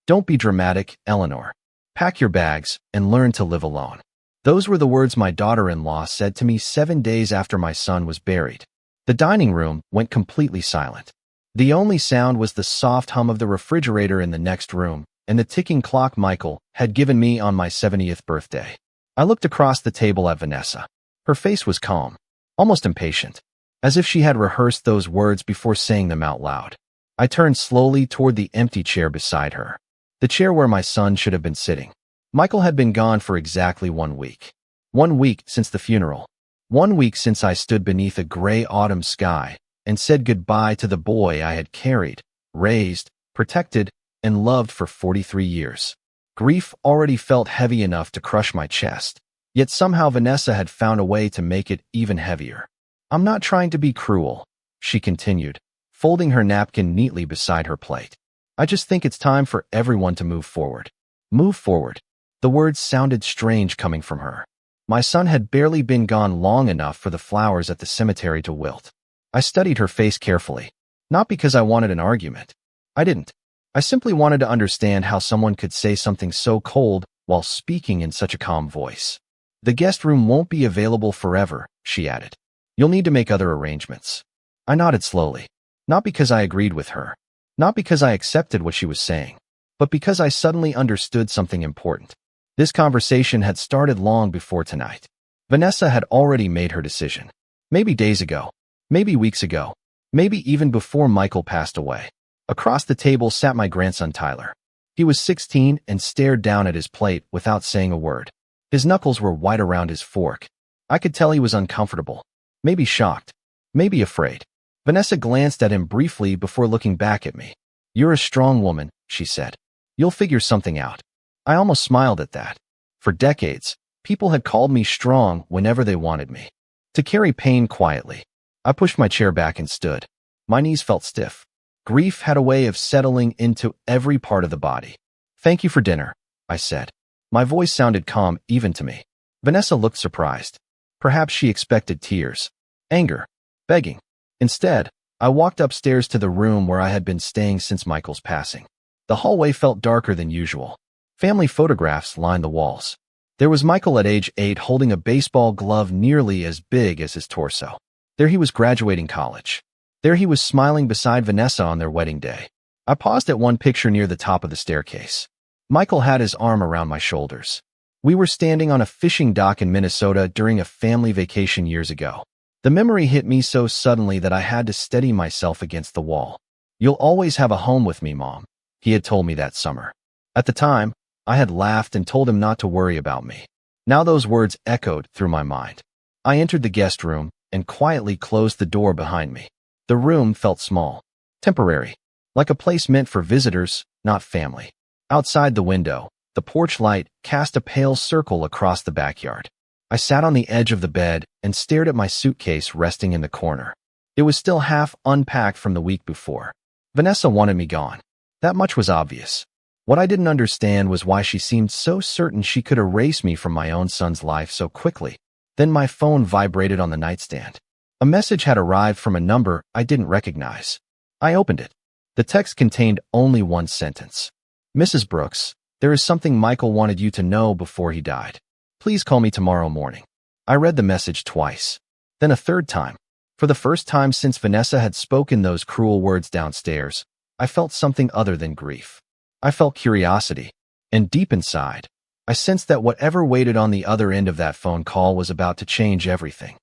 Don't be dramatic, Eleanor. Pack your bags and learn to live alone. Those were the words my daughter-in-law said to me 7 days after my son was buried. The dining room went completely silent. The only sound was the soft hum of the refrigerator in the next room and the ticking clock Michael had given me on my 70th birthday. I looked across the table at Vanessa. Her face was calm, almost impatient, as if she had rehearsed those words before saying them out loud. I turned slowly toward the empty chair beside her, the chair where my son should have been sitting. Michael had been gone for exactly 1 week. 1 week since the funeral. 1 week since I stood beneath a gray autumn sky and said goodbye to the boy I had carried, raised, protected, and loved for 43 years. Grief already felt heavy enough to crush my chest, yet somehow Vanessa had found a way to make it even heavier. I'm not trying to be cruel, she continued, folding her napkin neatly beside her plate. I just think it's time for everyone to move forward. Move forward. The words sounded strange coming from her. My son had barely been gone long enough for the flowers at the cemetery to wilt. I studied her face carefully, not because I wanted an argument. I didn't. I simply wanted to understand how someone could say something so cold while speaking in such a calm voice. The guest room won't be available forever, she added. You'll need to make other arrangements. I nodded slowly, not because I agreed with her, not because I accepted what she was saying, but because I suddenly understood something important. This conversation had started long before tonight. Vanessa had already made her decision. Maybe days ago, maybe weeks ago, maybe even before Michael passed away. Across the table sat my grandson Tyler. He was 16 and stared down at his plate without saying a word. His knuckles were white around his fork. I could tell he was uncomfortable, maybe shocked, maybe afraid. Vanessa glanced at him briefly before looking back at me. You're a strong woman, she said. You'll figure something out. I almost smiled at that. For decades, people had called me strong whenever they wanted me to carry pain quietly. I pushed my chair back and stood. My knees felt stiff. Grief had a way of settling into every part of the body. Thank you for dinner, I said. My voice sounded calm even to me. Vanessa looked surprised. Perhaps she expected tears, anger, begging. Instead, I walked upstairs to the room where I had been staying since Michael's passing. The hallway felt darker than usual. Family photographs lined the walls. There was Michael at age 8 holding a baseball glove nearly as big as his torso. There he was graduating college. There he was smiling beside Vanessa on their wedding day. I paused at one picture near the top of the staircase. Michael had his arm around my shoulders. We were standing on a fishing dock in Minnesota during a family vacation years ago. The memory hit me so suddenly that I had to steady myself against the wall. You'll always have a home with me, Mom, he had told me that summer. At the time, I had laughed and told him not to worry about me. Now those words echoed through my mind. I entered the guest room and quietly closed the door behind me. The room felt small, temporary, like a place meant for visitors, not family. Outside the window, the porch light cast a pale circle across the backyard. I sat on the edge of the bed and stared at my suitcase resting in the corner. It was still half unpacked from the week before. Vanessa wanted me gone. That much was obvious. What I didn't understand was why she seemed so certain she could erase me from my own son's life so quickly. Then my phone vibrated on the nightstand. A message had arrived from a number I didn't recognize. I opened it. The text contained only one sentence. Mrs. Brooks, there is something Michael wanted you to know before he died. Please call me tomorrow morning. I read the message twice, then a third time. For the first time since Vanessa had spoken those cruel words downstairs, I felt something other than grief. I felt curiosity, and deep inside, I sensed that whatever waited on the other end of that phone call was about to change everything.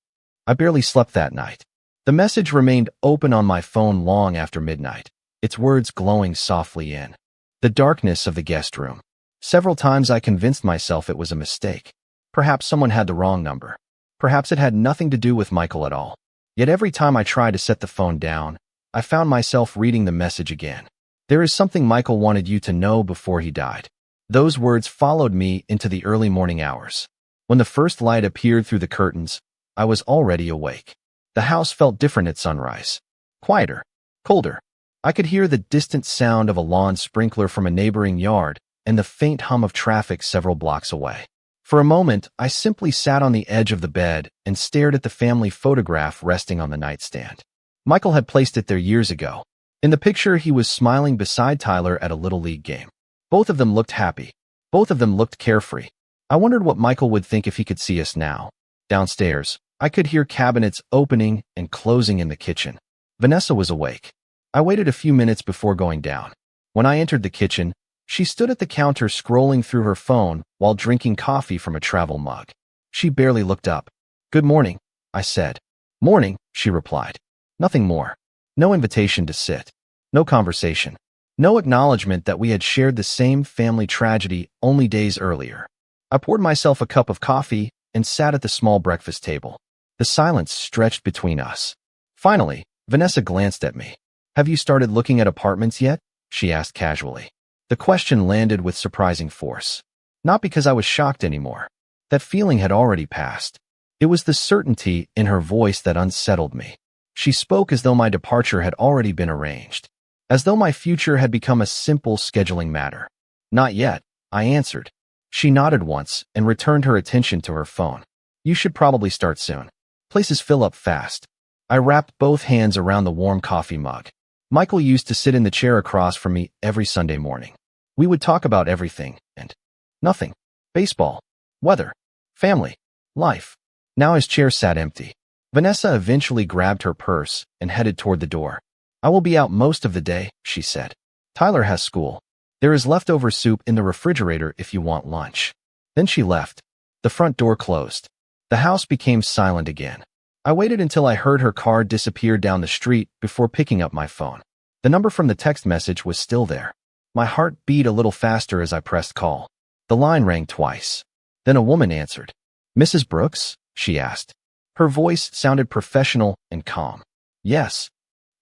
I barely slept that night. The message remained open on my phone long after midnight, its words glowing softly in the darkness of the guest room. Several times I convinced myself it was a mistake. Perhaps someone had the wrong number. Perhaps it had nothing to do with Michael at all. Yet every time I tried to set the phone down, I found myself reading the message again. There is something Michael wanted you to know before he died. Those words followed me into the early morning hours. When the first light appeared through the curtains, I was already awake. The house felt different at sunrise. Quieter, colder. I could hear the distant sound of a lawn sprinkler from a neighboring yard and the faint hum of traffic several blocks away. For a moment, I simply sat on the edge of the bed and stared at the family photograph resting on the nightstand. Michael had placed it there years ago. In the picture, he was smiling beside Tyler at a Little League game. Both of them looked happy. Both of them looked carefree. I wondered what Michael would think if he could see us now. Downstairs, I could hear cabinets opening and closing in the kitchen. Vanessa was awake. I waited a few minutes before going down. When I entered the kitchen, she stood at the counter scrolling through her phone while drinking coffee from a travel mug. She barely looked up. "Good morning," I said. "Morning," she replied. Nothing more. No invitation to sit. No conversation. No acknowledgement that we had shared the same family tragedy only days earlier. I poured myself a cup of coffee and sat at the small breakfast table. The silence stretched between us. Finally, Vanessa glanced at me. "Have you started looking at apartments yet?" she asked casually. The question landed with surprising force. Not because I was shocked anymore. That feeling had already passed. It was the certainty in her voice that unsettled me. She spoke as though my departure had already been arranged. As though my future had become a simple scheduling matter. "Not yet," I answered. She nodded once and returned her attention to her phone. "You should probably start soon. Places fill up fast." I wrapped both hands around the warm coffee mug. Michael used to sit in the chair across from me every Sunday morning. We would talk about everything and nothing. Baseball, weather, family, life. Now his chair sat empty. Vanessa eventually grabbed her purse and headed toward the door. "I will be out most of the day," she said. "Tyler has school. There is leftover soup in the refrigerator if you want lunch." Then she left. The front door closed. The house became silent again. I waited until I heard her car disappear down the street before picking up my phone. The number from the text message was still there. My heart beat a little faster as I pressed call. The line rang twice. Then a woman answered. "Mrs. Brooks?" she asked. Her voice sounded professional and calm. "Yes.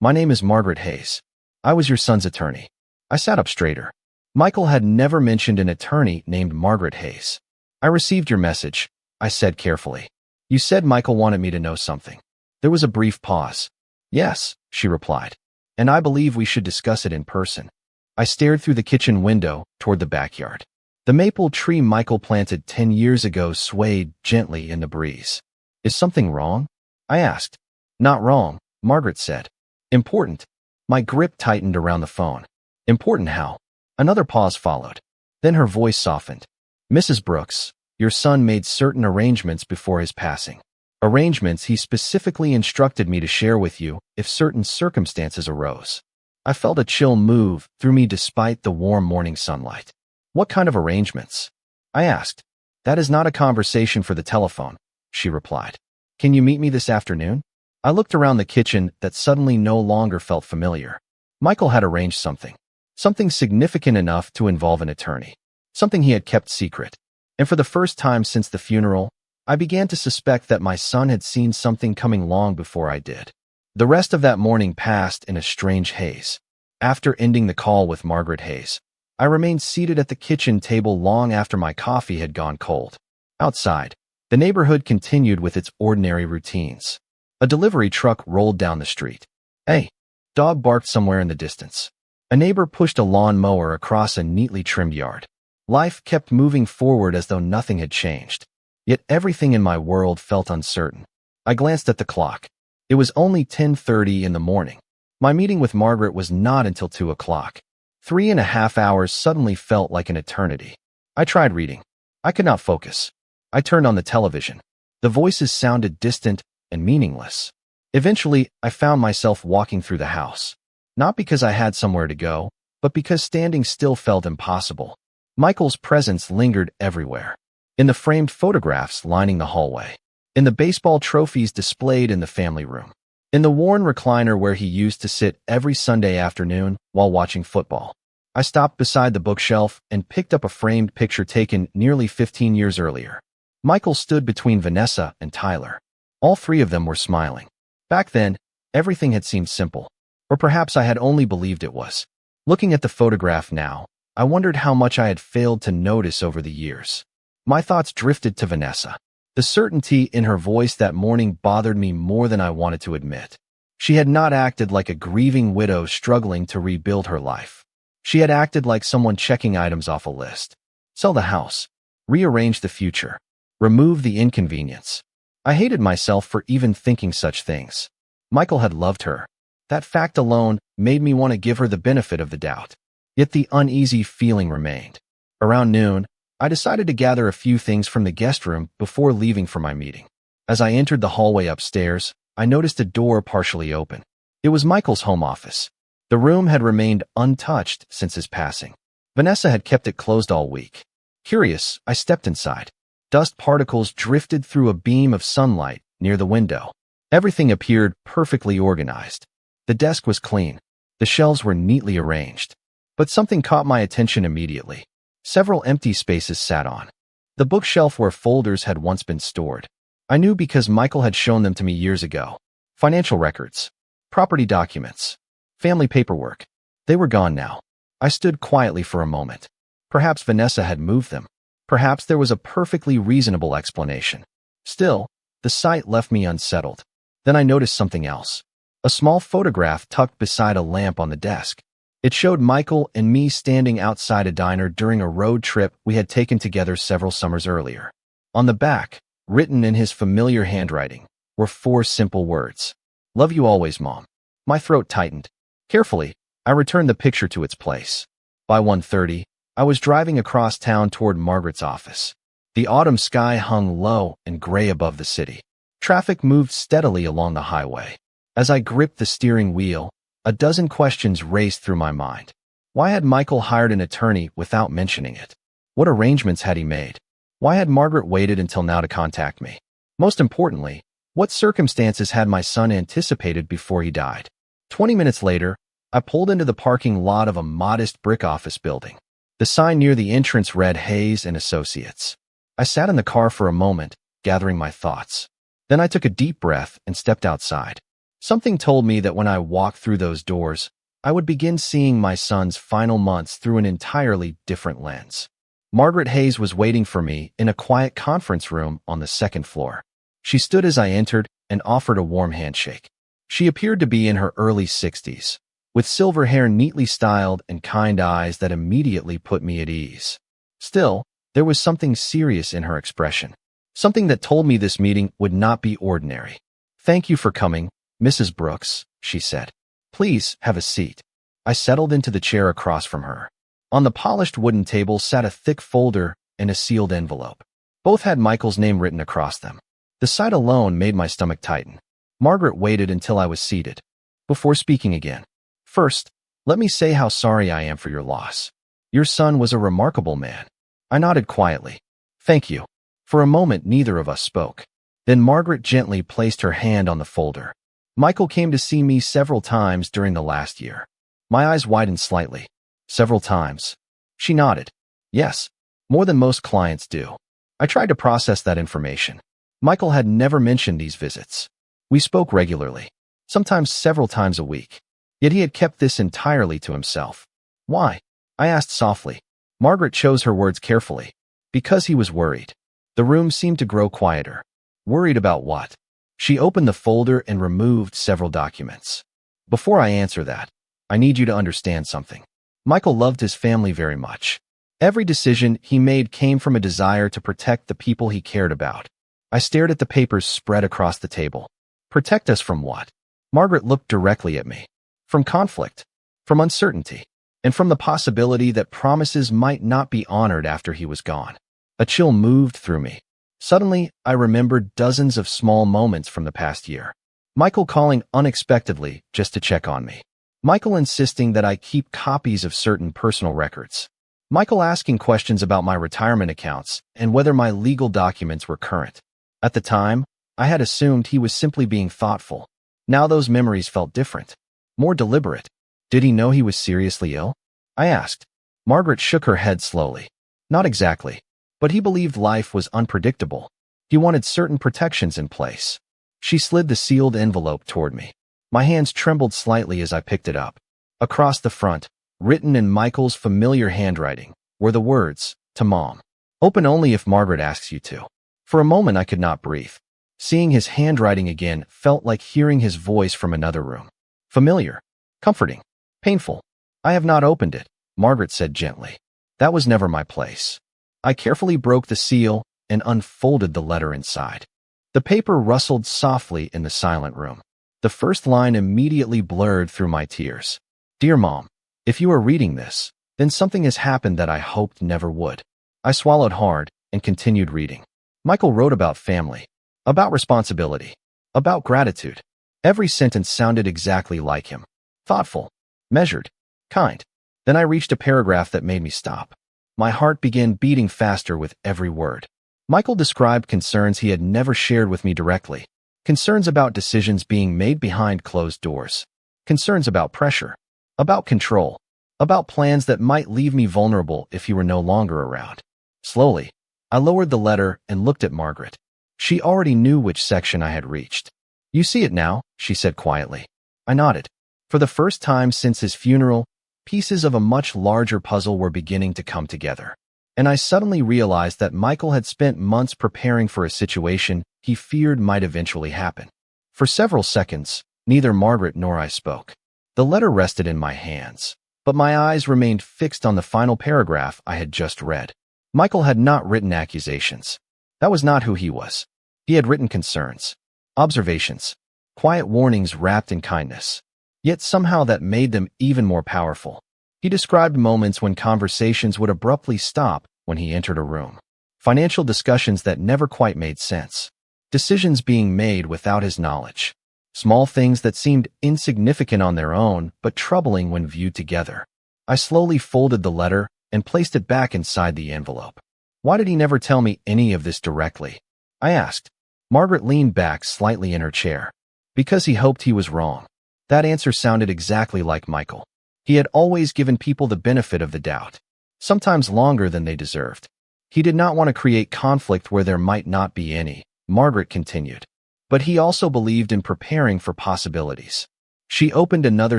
My name is Margaret Hayes. I was your son's attorney." I sat up straighter. Michael had never mentioned an attorney named Margaret Hayes. "I received your message," I said carefully. "You said Michael wanted me to know something." There was a brief pause. "Yes," she replied. "And I believe we should discuss it in person." I stared through the kitchen window toward the backyard. The maple tree Michael planted 10 years ago swayed gently in the breeze. "Is something wrong?" I asked. "Not wrong," Margaret said. "Important." My grip tightened around the phone. "Important how?" Another pause followed. Then her voice softened. "Mrs. Brooks, your son made certain arrangements before his passing. Arrangements he specifically instructed me to share with you if certain circumstances arose." I felt a chill move through me despite the warm morning sunlight. "What kind of arrangements?" I asked. "That is not a conversation for the telephone," she replied. "Can you meet me this afternoon?" I looked around the kitchen that suddenly no longer felt familiar. Michael had arranged something. Something significant enough to involve an attorney. Something he had kept secret. And for the first time since the funeral, I began to suspect that my son had seen something coming long before I did. The rest of that morning passed in a strange haze. After ending the call with Margaret Hayes, I remained seated at the kitchen table long after my coffee had gone cold. Outside, the neighborhood continued with its ordinary routines. A delivery truck rolled down the street. A dog barked somewhere in the distance. A neighbor pushed a lawn mower across a neatly trimmed yard. Life kept moving forward as though nothing had changed. Yet everything in my world felt uncertain. I glanced at the clock. It was only 10:30 in the morning. My meeting with Margaret was not until 2 o'clock. 3.5 hours suddenly felt like an eternity. I tried reading. I could not focus. I turned on the television. The voices sounded distant and meaningless. Eventually, I found myself walking through the house. Not because I had somewhere to go, but because standing still felt impossible. Michael's presence lingered everywhere. In the framed photographs lining the hallway. In the baseball trophies displayed in the family room. In the worn recliner where he used to sit every Sunday afternoon while watching football. I stopped beside the bookshelf and picked up a framed picture taken nearly 15 years earlier. Michael stood between Vanessa and Tyler. All three of them were smiling. Back then, everything had seemed simple. Or perhaps I had only believed it was. Looking at the photograph now, I wondered how much I had failed to notice over the years. My thoughts drifted to Vanessa. The certainty in her voice that morning bothered me more than I wanted to admit. She had not acted like a grieving widow struggling to rebuild her life. She had acted like someone checking items off a list. Sell the house. Rearrange the future. Remove the inconvenience. I hated myself for even thinking such things. Michael had loved her. That fact alone made me want to give her the benefit of the doubt. Yet the uneasy feeling remained. Around noon, I decided to gather a few things from the guest room before leaving for my meeting. As I entered the hallway upstairs, I noticed a door partially open. It was Michael's home office. The room had remained untouched since his passing. Vanessa had kept it closed all week. Curious, I stepped inside. Dust particles drifted through a beam of sunlight near the window. Everything appeared perfectly organized. The desk was clean. The shelves were neatly arranged. But something caught my attention immediately. Several empty spaces sat on the bookshelf where folders had once been stored. I knew because Michael had shown them to me years ago. Financial records, property documents, family paperwork. They were gone now. I stood quietly for a moment. Perhaps Vanessa had moved them. Perhaps there was a perfectly reasonable explanation. Still, the sight left me unsettled. Then I noticed something else. A small photograph tucked beside a lamp on the desk. It showed Michael and me standing outside a diner during a road trip we had taken together several summers earlier. On the back, written in his familiar handwriting, were 4 simple words. "Love you always, Mom." My throat tightened. Carefully, I returned the picture to its place. By 1:30, I was driving across town toward Margaret's office. The autumn sky hung low and gray above the city. Traffic moved steadily along the highway. As I gripped the steering wheel, a dozen questions raced through my mind. Why had Michael hired an attorney without mentioning it? What arrangements had he made? Why had Margaret waited until now to contact me? Most importantly, what circumstances had my son anticipated before he died? 20 minutes later, I pulled into the parking lot of a modest brick office building. The sign near the entrance read Hayes and Associates. I sat in the car for a moment, gathering my thoughts. Then I took a deep breath and stepped outside. Something told me that when I walked through those doors, I would begin seeing my son's final months through an entirely different lens. Margaret Hayes was waiting for me in a quiet conference room on the 2nd floor. She stood as I entered and offered a warm handshake. She appeared to be in her early 60s, with silver hair neatly styled and kind eyes that immediately put me at ease. Still, there was something serious in her expression, something that told me this meeting would not be ordinary. "Thank you for coming, Mrs. Brooks," she said. "Please have a seat." I settled into the chair across from her. On the polished wooden table sat a thick folder and a sealed envelope. Both had Michael's name written across them. The sight alone made my stomach tighten. Margaret waited until I was seated, before speaking again. "First, let me say how sorry I am for your loss. Your son was a remarkable man." I nodded quietly. "Thank you." For a moment, neither of us spoke. Then Margaret gently placed her hand on the folder. "Michael came to see me several times during the last year." My eyes widened slightly. "Several times?" She nodded. "Yes, more than most clients do." I tried to process that information. Michael had never mentioned these visits. We spoke regularly, sometimes several times a week. Yet he had kept this entirely to himself. "Why?" I asked softly. Margaret chose her words carefully. "Because he was worried." The room seemed to grow quieter. "Worried about what?" She opened the folder and removed several documents. "Before I answer that, I need you to understand something. Michael loved his family very much. Every decision he made came from a desire to protect the people he cared about." I stared at the papers spread across the table. "Protect us from what?" Margaret looked directly at me. "From conflict, from uncertainty, and from the possibility that promises might not be honored after he was gone." A chill moved through me. Suddenly, I remembered dozens of small moments from the past year. Michael calling unexpectedly just to check on me. Michael insisting that I keep copies of certain personal records. Michael asking questions about my retirement accounts and whether my legal documents were current. At the time, I had assumed he was simply being thoughtful. Now those memories felt different, more deliberate. Did he know he was seriously ill? I asked. Margaret shook her head slowly. Not exactly. But he believed life was unpredictable. He wanted certain protections in place. She slid the sealed envelope toward me. My hands trembled slightly as I picked it up. Across the front, written in Michael's familiar handwriting, were the words, "To Mom. Open only if Margaret asks you to." For a moment I could not breathe. Seeing his handwriting again felt like hearing his voice from another room. Familiar, comforting, painful. "I have not opened it," Margaret said gently. "That was never my place." I carefully broke the seal and unfolded the letter inside. The paper rustled softly in the silent room. The first line immediately blurred through my tears. "Dear Mom, if you are reading this, Then something has happened that I hoped never would. I swallowed hard and continued reading. Michael wrote about family, about responsibility, about gratitude. Every sentence sounded exactly like him. Thoughtful, measured, kind. Then I reached a paragraph that made me stop. My heart began beating faster with every word. Michael described concerns he had never shared with me directly. Concerns about decisions being made behind closed doors. Concerns about pressure, about control, about plans that might leave me vulnerable if he were no longer around. Slowly, I lowered the letter and looked at Margaret. She already knew which section I had reached. "You see it now," she said quietly. I nodded. For the first time since his funeral, pieces of a much larger puzzle were beginning to come together. And I suddenly realized that Michael had spent months preparing for a situation he feared might eventually happen. For several seconds, neither Margaret nor I spoke. The letter rested in my hands, but my eyes remained fixed on the final paragraph I had just read. Michael had not written accusations. That was not who he was. He had written concerns, observations, quiet warnings wrapped in kindness. Yet somehow that made them even more powerful. He described moments when conversations would abruptly stop when he entered a room. Financial discussions that never quite made sense. Decisions being made without his knowledge. Small things that seemed insignificant on their own, but troubling when viewed together. I slowly folded the letter and placed it back inside the envelope. Why did he never tell me any of this directly? I asked. Margaret leaned back slightly in her chair. Because he hoped he was wrong. That answer sounded exactly like Michael. He had always given people the benefit of the doubt, sometimes longer than they deserved. He did not want to create conflict where there might not be any, Margaret continued. But he also believed in preparing for possibilities. She opened another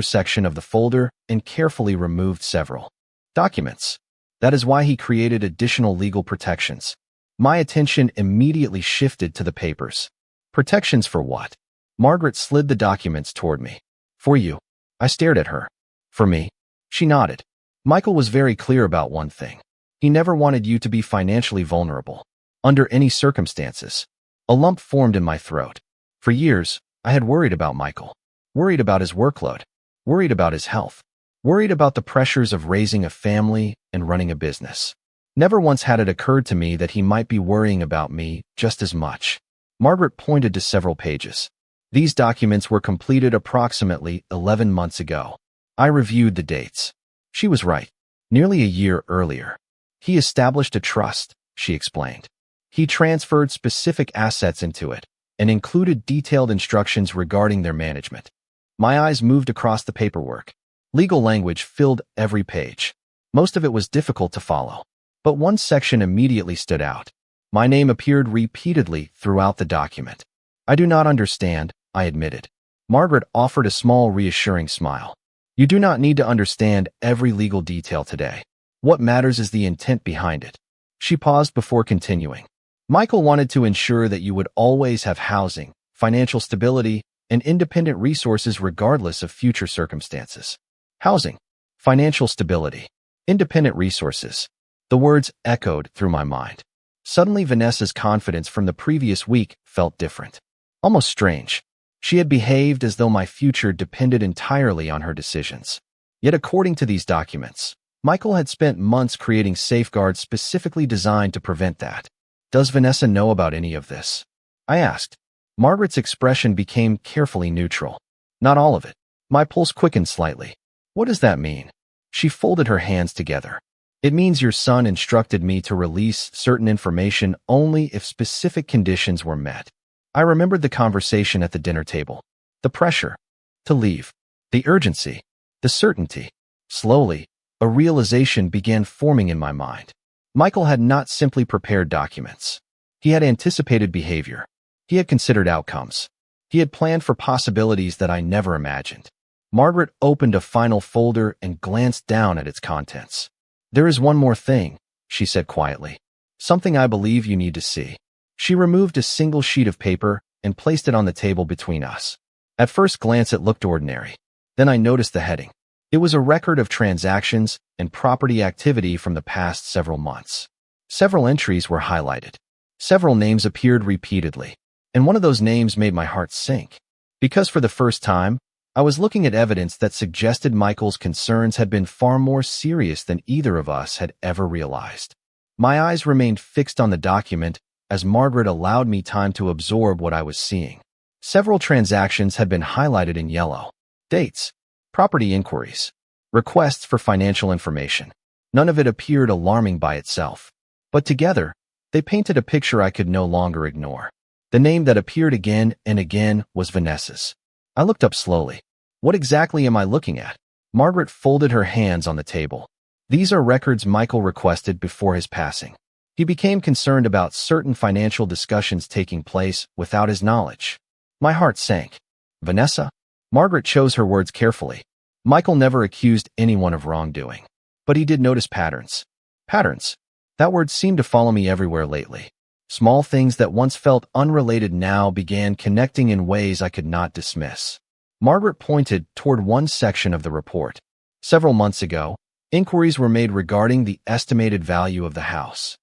section of the folder and carefully removed several documents. That is why he created additional legal protections. My attention immediately shifted to the papers. Protections for what? Margaret slid the documents toward me. For you. I stared at her. For me? She nodded. Michael was very clear about one thing. He never wanted you to be financially vulnerable. Under any circumstances. A lump formed in my throat. For years, I had worried about Michael. Worried about his workload. Worried about his health. Worried about the pressures of raising a family and running a business. Never once had it occurred to me that he might be worrying about me just as much. Margaret pointed to several pages. These documents were completed approximately 11 months ago. I reviewed the dates. She was right. Nearly a year earlier. He established a trust, she explained. He transferred specific assets into it and included detailed instructions regarding their management. My eyes moved across the paperwork. Legal language filled every page. Most of it was difficult to follow. But one section immediately stood out. My name appeared repeatedly throughout the document. I do not understand, I admitted. Margaret offered a small reassuring smile. You do not need to understand every legal detail today. What matters is the intent behind it. She paused before continuing. Michael wanted to ensure that you would always have housing, financial stability, and independent resources regardless of future circumstances. Housing, financial stability, independent resources. The words echoed through my mind. Suddenly Vanessa's confidence from the previous week felt different. Almost strange. She had behaved as though my future depended entirely on her decisions. Yet according to these documents, Michael had spent months creating safeguards specifically designed to prevent that. Does Vanessa know about any of this? I asked. Margaret's expression became carefully neutral. Not all of it. My pulse quickened slightly. What does that mean? She folded her hands together. It means your son instructed me to release certain information only if specific conditions were met. I remembered the conversation at the dinner table. The pressure to leave. The urgency. The certainty. Slowly, a realization began forming in my mind. Michael had not simply prepared documents. He had anticipated behavior. He had considered outcomes. He had planned for possibilities that I never imagined. Margaret opened a final folder and glanced down at its contents. There is one more thing, she said quietly. Something I believe you need to see. She removed a single sheet of paper and placed it on the table between us. At first glance it looked ordinary. Then I noticed the heading. It was a record of transactions and property activity from the past several months. Several entries were highlighted. Several names appeared repeatedly. And one of those names made my heart sink. Because for the first time, I was looking at evidence that suggested Michael's concerns had been far more serious than either of us had ever realized. My eyes remained fixed on the document as Margaret allowed me time to absorb what I was seeing. Several transactions had been highlighted in yellow. Dates, property inquiries, requests for financial information. None of it appeared alarming by itself. But together, they painted a picture I could no longer ignore. The name that appeared again and again was Vanessa's. I looked up slowly. What exactly am I looking at? Margaret folded her hands on the table. These are records Michael requested before his passing. He became concerned about certain financial discussions taking place without his knowledge. My heart sank. Vanessa? Margaret chose her words carefully. Michael never accused anyone of wrongdoing. But he did notice patterns. Patterns. That word seemed to follow me everywhere lately. Small things that once felt unrelated now began connecting in ways I could not dismiss. Margaret pointed toward one section of the report. Several months ago, inquiries were made regarding the estimated value of the house.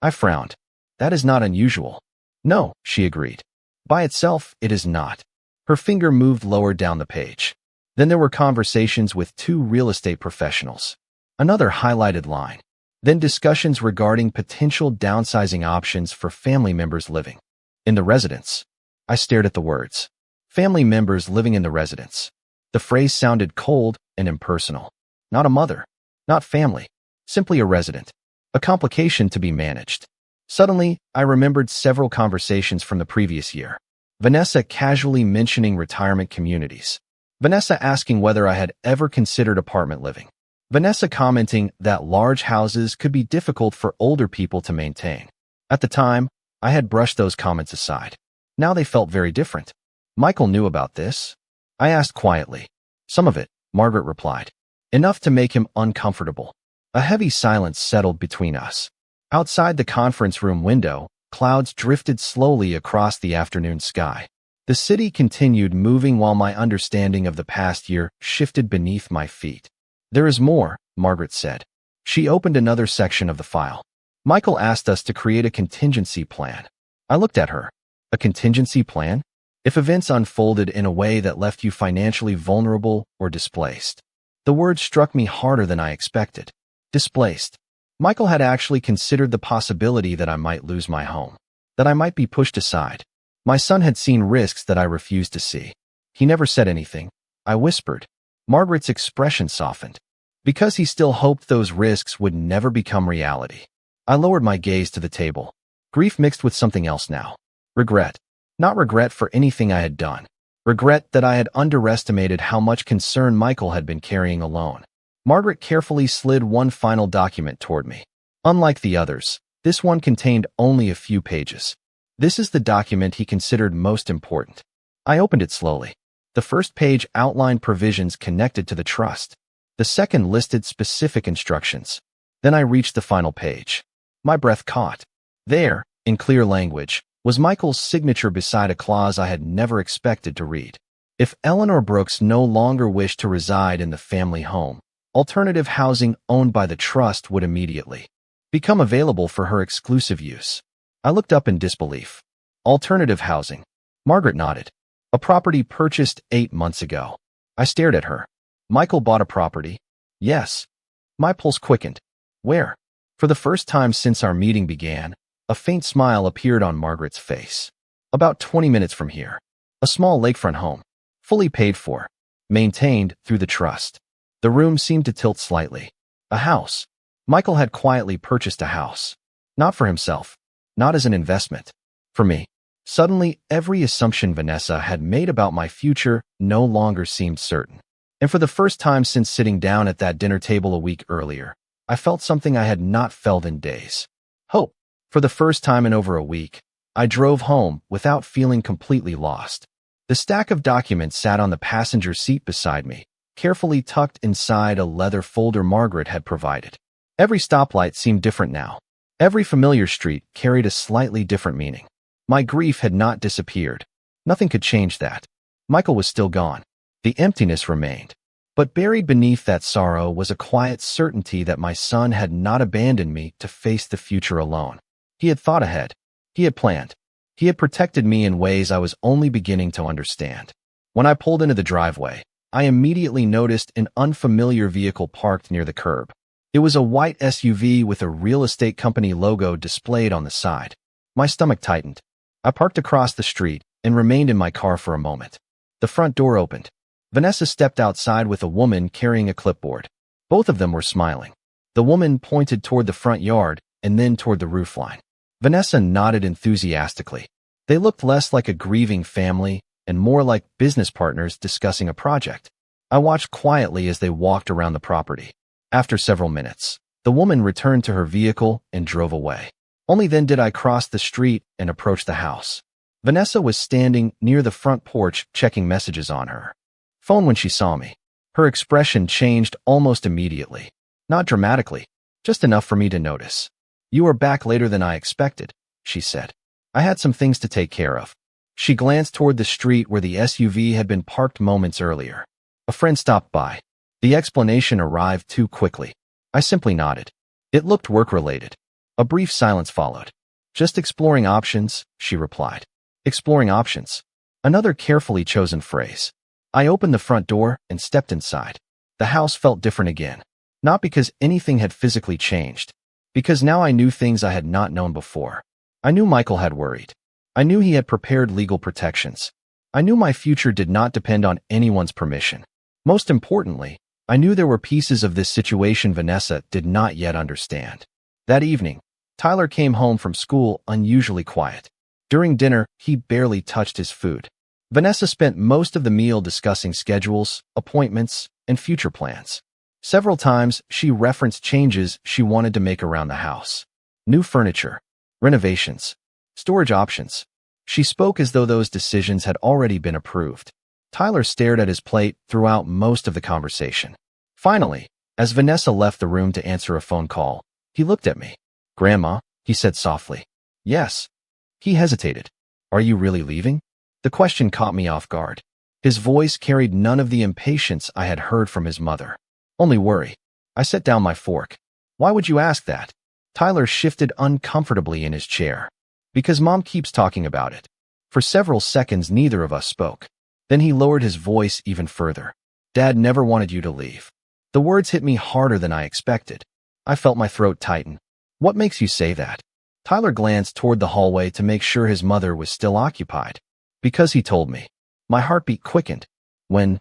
I frowned. That is not unusual. No, she agreed. By itself, it is not. Her finger moved lower down the page. Then there were conversations with 2 real estate professionals. Another highlighted line. Then discussions regarding potential downsizing options for family members living in the residence. I stared at the words. Family members living in the residence. The phrase sounded cold and impersonal. Not a mother. Not family. Simply a resident. A complication to be managed. Suddenly, I remembered several conversations from the previous year. Vanessa casually mentioning retirement communities. Vanessa asking whether I had ever considered apartment living. Vanessa commenting that large houses could be difficult for older people to maintain. At the time, I had brushed those comments aside. Now they felt very different. Michael knew about this. I asked quietly. Some of it, Margaret replied. Enough to make him uncomfortable. A heavy silence settled between us. Outside the conference room window, clouds drifted slowly across the afternoon sky. The city continued moving while my understanding of the past year shifted beneath my feet. There is more, Margaret said. She opened another section of the file. Michael asked us to create a contingency plan. I looked at her. A contingency plan? If events unfolded in a way that left you financially vulnerable or displaced. The word struck me harder than I expected. Displaced. Michael had actually considered the possibility that I might lose my home. That I might be pushed aside. My son had seen risks that I refused to see. He never said anything. I whispered. Margaret's expression softened. Because he still hoped those risks would never become reality. I lowered my gaze to the table. Grief mixed with something else now. Regret. Not regret for anything I had done. Regret that I had underestimated how much concern Michael had been carrying alone. Margaret carefully slid one final document toward me. Unlike the others, this one contained only a few pages. This is the document he considered most important. I opened it slowly. The first page outlined provisions connected to the trust. The second listed specific instructions. Then I reached the final page. My breath caught. There, in clear language, was Michael's signature beside a clause I had never expected to read. If Eleanor Brooks no longer wished to reside in the family home, alternative housing owned by the trust would immediately become available for her exclusive use. I looked up in disbelief. Alternative housing. Margaret nodded. A property purchased 8 months ago. I stared at her. Michael bought a property? Yes. My pulse quickened. Where? For the first time since our meeting began, a faint smile appeared on Margaret's face. About 20 minutes from here. A small lakefront home. Fully paid for. Maintained through the trust. The room seemed to tilt slightly. A house. Michael had quietly purchased a house. Not for himself. Not as an investment. For me. Suddenly, every assumption Vanessa had made about my future no longer seemed certain. And for the first time since sitting down at that dinner table a week earlier, I felt something I had not felt in days. Hope. For the first time in over a week, I drove home without feeling completely lost. The stack of documents sat on the passenger seat beside me, carefully tucked inside a leather folder Margaret had provided. Every stoplight seemed different now. Every familiar street carried a slightly different meaning. My grief had not disappeared. Nothing could change that. Michael was still gone. The emptiness remained. But buried beneath that sorrow was a quiet certainty that my son had not abandoned me to face the future alone. He had thought ahead. He had planned. He had protected me in ways I was only beginning to understand. When I pulled into the driveway, I immediately noticed an unfamiliar vehicle parked near the curb. It was a white SUV with a real estate company logo displayed on the side. My stomach tightened. I parked across the street and remained in my car for a moment. The front door opened. Vanessa stepped outside with a woman carrying a clipboard. Both of them were smiling. The woman pointed toward the front yard and then toward the roofline. Vanessa nodded enthusiastically. They looked less like a grieving family and more like business partners discussing a project. I watched quietly as they walked around the property. After several minutes, the woman returned to her vehicle and drove away. Only then did I cross the street and approach the house. Vanessa was standing near the front porch checking messages on her phone when she saw me. Her expression changed almost immediately. Not dramatically, just enough for me to notice. "You are back later than I expected," she said. "I had some things to take care of." She glanced toward the street where the SUV had been parked moments earlier. "A friend stopped by." The explanation arrived too quickly. I simply nodded. It looked work-related. A brief silence followed. "Just exploring options," she replied. Exploring options. Another carefully chosen phrase. I opened the front door and stepped inside. The house felt different again. Not because anything had physically changed. Because now I knew things I had not known before. I knew Michael had worried. I knew he had prepared legal protections. I knew my future did not depend on anyone's permission. Most importantly, I knew there were pieces of this situation Vanessa did not yet understand. That evening, Tyler came home from school unusually quiet. During dinner, he barely touched his food. Vanessa spent most of the meal discussing schedules, appointments, and future plans. Several times, she referenced changes she wanted to make around the house. New furniture, renovations, storage options. She spoke as though those decisions had already been approved. Tyler stared at his plate throughout most of the conversation. Finally, as Vanessa left the room to answer a phone call, he looked at me. "Grandma," he said softly. "Yes." He hesitated. "Are you really leaving?" The question caught me off guard. His voice carried none of the impatience I had heard from his mother. Only worry. I set down my fork. "Why would you ask that?" Tyler shifted uncomfortably in his chair. "Because Mom keeps talking about it." For several seconds, neither of us spoke. Then he lowered his voice even further. "Dad never wanted you to leave." The words hit me harder than I expected. I felt my throat tighten. "What makes you say that?" Tyler glanced toward the hallway to make sure his mother was still occupied. "Because he told me." My heartbeat quickened. "When?"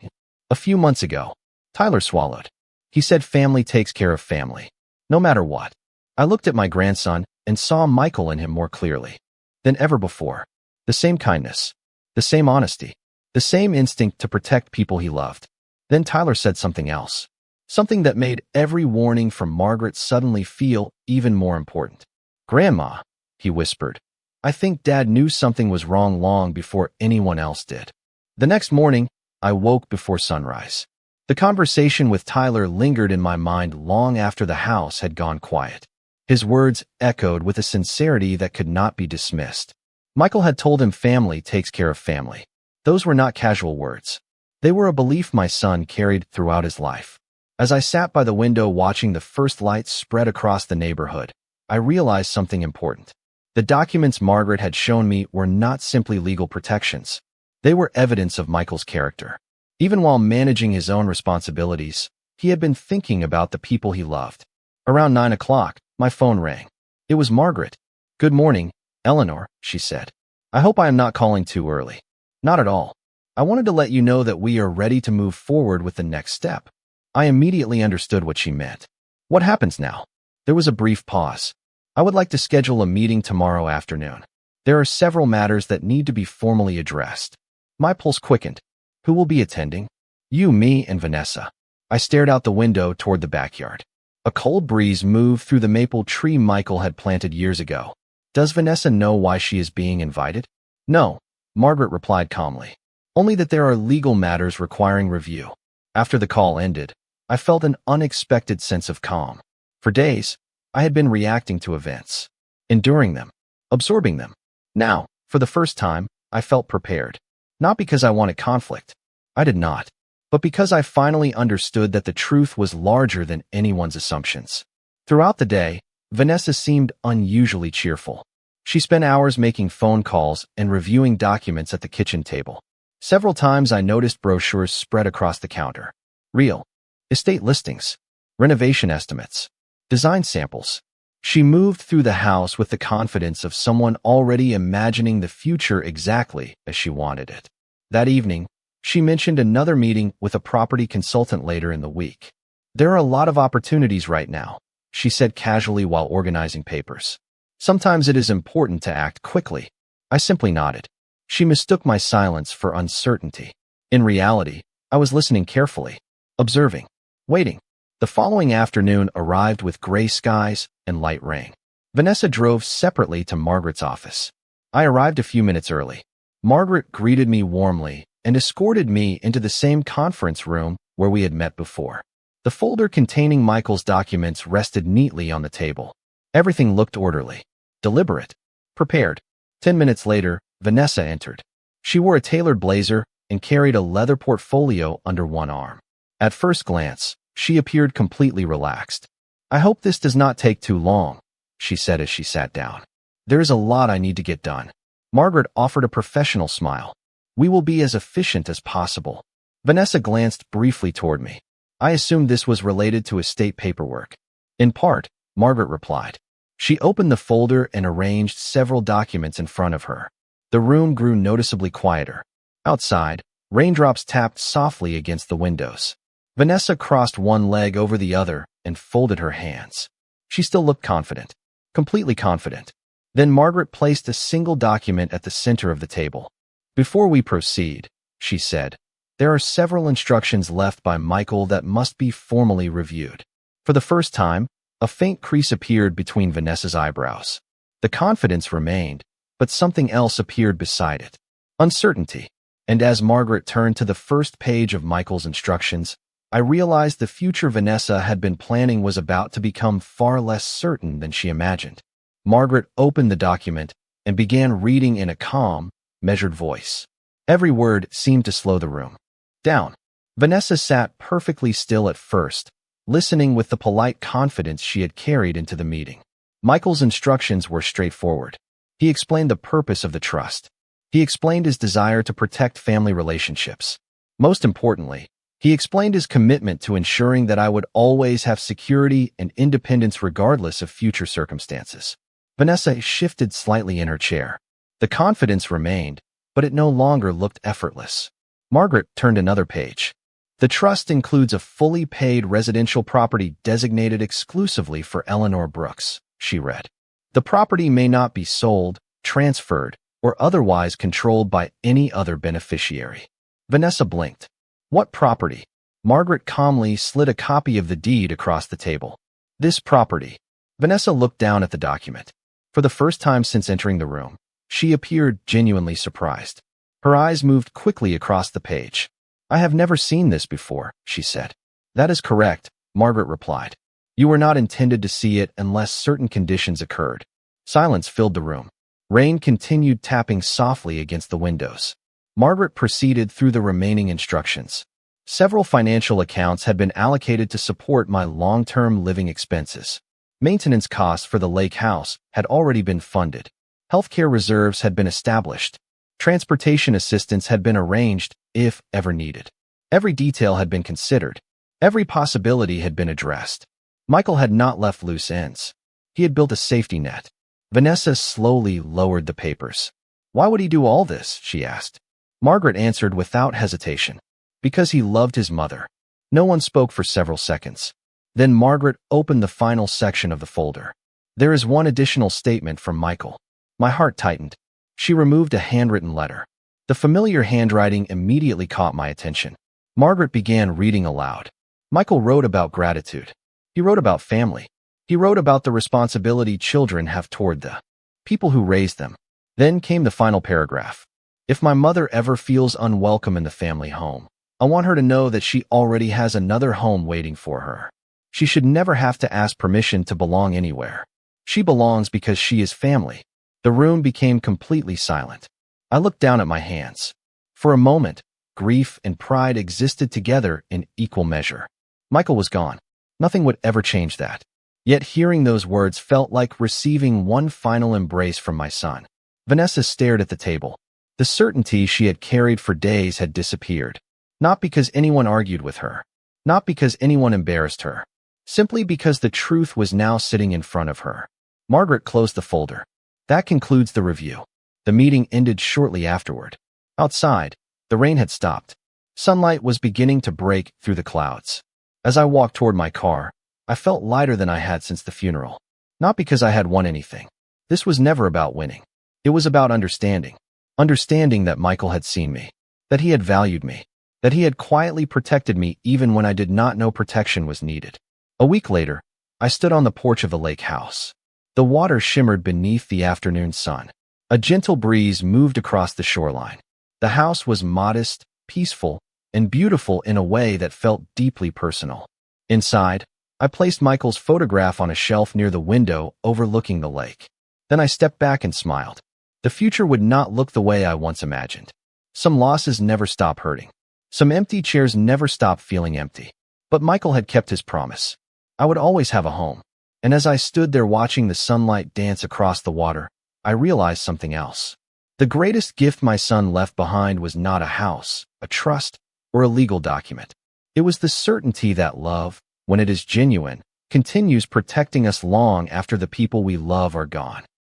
"A few months ago." Tyler swallowed. "He said family takes care of family. No matter what." I looked at my grandson and saw Michael in him more clearly than ever before. The same kindness. The same honesty. The same instinct to protect people he loved. Then Tyler said something else. Something that made every warning from Margaret suddenly feel even more important. "Grandma," he whispered. "I think Dad knew something was wrong long before anyone else did." The next morning, I woke before sunrise. The conversation with Tyler lingered in my mind long after the house had gone quiet. His words echoed with a sincerity that could not be dismissed. Michael had told him family takes care of family. Those were not casual words. They were a belief my son carried throughout his life. As I sat by the window watching the first lights spread across the neighborhood, I realized something important. The documents Margaret had shown me were not simply legal protections. They were evidence of Michael's character. Even while managing his own responsibilities, he had been thinking about the people he loved. Around 9 o'clock, my phone rang. It was Margaret. "Good morning, Eleanor," she said. "I hope I am not calling too early." "Not at all. I wanted to let you know that we are ready to move forward with the next step." I immediately understood what she meant. "What happens now?" There was a brief pause. "I would like to schedule a meeting tomorrow afternoon. There are several matters that need to be formally addressed." My pulse quickened. "Who will be attending?" "You, me, and Vanessa." I stared out the window toward the backyard. A cold breeze moved through the maple tree Michael had planted years ago. "Does Vanessa know why she is being invited?" "No," Margaret replied calmly. "Only that there are legal matters requiring review." After the call ended, I felt an unexpected sense of calm. For days, I had been reacting to events, enduring them, absorbing them. Now, for the first time, I felt prepared. Not because I wanted conflict. I did not. But because I finally understood that the truth was larger than anyone's assumptions. Throughout the day, Vanessa seemed unusually cheerful. She spent hours making phone calls and reviewing documents at the kitchen table. Several times I noticed brochures spread across the counter. Real estate listings, renovation estimates, design samples. She moved through the house with the confidence of someone already imagining the future exactly as she wanted it. That evening, she mentioned another meeting with a property consultant later in the week. There are a lot of opportunities right now, she said casually while organizing papers. Sometimes it is important to act quickly. I simply nodded. She mistook my silence for uncertainty. In reality, I was listening carefully, observing, waiting. The following afternoon arrived with gray skies and light rain. Vanessa drove separately to Margaret's office. I arrived a few minutes early. Margaret greeted me warmly and escorted me into the same conference room where we had met before. The folder containing Michael's documents rested neatly on the table. Everything looked orderly, deliberate, prepared. 10 minutes later, Vanessa entered. She wore a tailored blazer and carried a leather portfolio under one arm. At first glance, she appeared completely relaxed. I hope this does not take too long, she said as she sat down. There is a lot I need to get done. Margaret offered a professional smile. We will be as efficient as possible. Vanessa glanced briefly toward me. I assumed this was related to estate paperwork. In part, Margaret replied. She opened the folder and arranged several documents in front of her. The room grew noticeably quieter. Outside, raindrops tapped softly against the windows. Vanessa crossed one leg over the other and folded her hands. She still looked confident, completely confident. Then Margaret placed a single document at the center of the table. Before we proceed, she said, there are several instructions left by Michael that must be formally reviewed. For the first time, a faint crease appeared between Vanessa's eyebrows. The confidence remained, but something else appeared beside it. Uncertainty. And as Margaret turned to the first page of Michael's instructions, I realized the future Vanessa had been planning was about to become far less certain than she imagined. Margaret opened the document and began reading in a calm, measured voice. Every word seemed to slow the room down. Vanessa sat perfectly still at first, listening with the polite confidence she had carried into the meeting. Michael's instructions were straightforward. He explained the purpose of the trust. He explained his desire to protect family relationships. Most importantly, he explained his commitment to ensuring that I would always have security and independence regardless of future circumstances. Vanessa shifted slightly in her chair. The confidence remained, but it no longer looked effortless. Margaret turned another page. The trust includes a fully paid residential property designated exclusively for Eleanor Brooks, she read. The property may not be sold, transferred, or otherwise controlled by any other beneficiary. Vanessa blinked. What property? Margaret calmly slid a copy of the deed across the table. This property. Vanessa looked down at the document. For the first time since entering the room, she appeared genuinely surprised. Her eyes moved quickly across the page. I have never seen this before, she said. That is correct, Margaret replied. You were not intended to see it unless certain conditions occurred. Silence filled the room. Rain continued tapping softly against the windows. Margaret proceeded through the remaining instructions. Several financial accounts had been allocated to support my long-term living expenses. Maintenance costs for the lake house had already been funded. Healthcare reserves had been established. Transportation assistance had been arranged, if ever needed. Every detail had been considered. Every possibility had been addressed. Michael had not left loose ends. He had built a safety net. Vanessa slowly lowered the papers. Why would he do all this? She asked. Margaret answered without hesitation. Because he loved his mother. No one spoke for several seconds. Then Margaret opened the final section of the folder. There is one additional statement from Michael. My heart tightened. She removed a handwritten letter. The familiar handwriting immediately caught my attention. Margaret began reading aloud. Michael wrote about gratitude. He wrote about family. He wrote about the responsibility children have toward the people who raised them. Then came the final paragraph. If my mother ever feels unwelcome in the family home, I want her to know that she already has another home waiting for her. She should never have to ask permission to belong anywhere. She belongs because she is family. The room became completely silent. I looked down at my hands. For a moment, grief and pride existed together in equal measure. Michael was gone. Nothing would ever change that. Yet hearing those words felt like receiving one final embrace from my son. Vanessa stared at the table. The certainty she had carried for days had disappeared. Not because anyone argued with her. Not because anyone embarrassed her. Simply because the truth was now sitting in front of her. Margaret closed the folder. That concludes the review. The meeting ended shortly afterward. Outside, the rain had stopped. Sunlight was beginning to break through the clouds. As I walked toward my car, I felt lighter than I had since the funeral. Not because I had won anything. This was never about winning. It was about understanding. Understanding that Michael had seen me. That he had valued me. That he had quietly protected me even when I did not know protection was needed. A week later, I stood on the porch of the lake house. The water shimmered beneath the afternoon sun. A gentle breeze moved across the shoreline. The house was modest, peaceful, and beautiful in a way that felt deeply personal. Inside, I placed Michael's photograph on a shelf near the window overlooking the lake. Then I stepped back and smiled. The future would not look the way I once imagined. Some losses never stop hurting. Some empty chairs never stop feeling empty. But Michael had kept his promise. I would always have a home. And as I stood there watching the sunlight dance across the water, I realized something else. The greatest gift my son left behind was not a house, a trust, or a legal document. It was the certainty that love, when it is genuine, continues protecting us long after the people we love are gone.